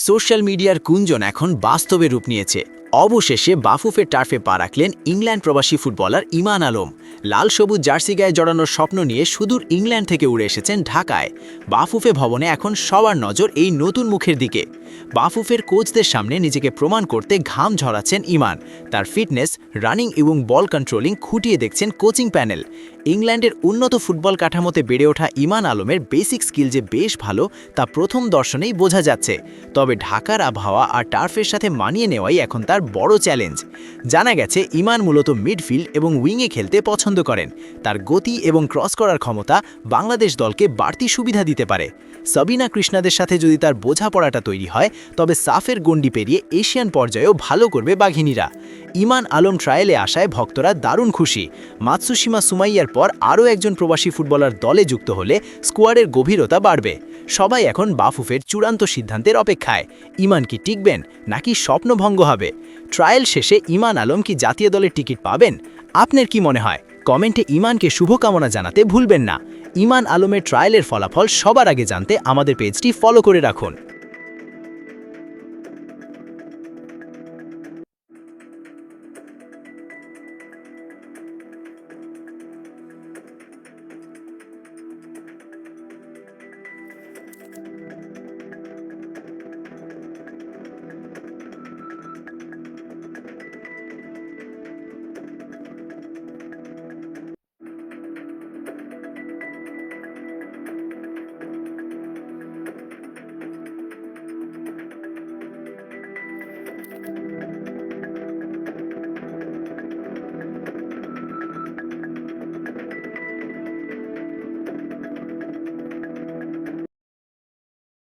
Social মিডিয়ার গুঞ্জন এখন বাস্তবে রূপ নিয়েছে। অবশেষে বাফুফের টার্ফে পা রাখলেন ইংল্যান্ড প্রবাসী ফুটবলার ইমান আলম। লাল সবুজ জার্সি গায়ে জড়ানোর স্বপ্ন নিয়ে সুদূর ইংল্যান্ড থেকে উড়ে এসেছেন ঢাকায়। বাফুফে ভবনে এখন সবার নজর এই নতুন মুখের দিকে। বাফুফের কোচদের সামনে নিজেকে প্রমাণ করতে ঘাম ঝরাচ্ছেন ইমান। তার ফিটনেস, রানিং এবং বল কন্ট্রোলিং খুঁটিয়ে দেখছেন কোচিং প্যানেল। ইংল্যান্ডের উন্নত ফুটবল কাঠামোতে বেড়ে ওঠা ইমান আলমের বেসিক স্কিল যে বেশ ভালো তা প্রথম দর্শনেই বোঝা যাচ্ছে। তবে ঢাকার আবহাওয়া আর টার্ফের সাথে মানিয়ে নেওয়াই এখন তার বড় চ্যালেঞ্জ। জানা গেছে ইমান মূলত মিডফিল্ড এবং উইংয়ে খেলতে পছন্দ করেন। তার গতি এবং ক্রস করার ক্ষমতা বাংলাদেশ দলকে বাড়তি সুবিধা দিতে পারে। সাবিনা কৃষ্ণাদের সাথে যদি তার বোঝাপড়াটা তৈরি হয় তবে সাফের গণ্ডি পেরিয়ে এশিয়ান পর্যায়েও ভালো করবে বাঘিনীরা। ইমান আলম ট্রায়ালে আসায় ভক্তরা দারুণ খুশি। মাতসুশিমা সুমাইয়ার পর আরও একজন প্রবাসী ফুটবলার দলে যুক্ত হলে স্কোয়াডের গভীরতা বাড়বে। সবাই এখন বাফুফের চূড়ান্ত সিদ্ধান্তের অপেক্ষায়। ইমান কি টিকবেন নাকি স্বপ্নভঙ্গ হবে? ট্রায়াল শেষে ইমান আলম কি জাতীয় দলের টিকিট পাবেন? আপনার কি মনে হয়? কমেন্টে ইমানকে শুভকামনা জানাতে ভুলবেন না। ইমান আলমের ট্রায়ালের ফলাফল সবার আগে জানতে আমাদের পেজটি ফলো করে রাখুন।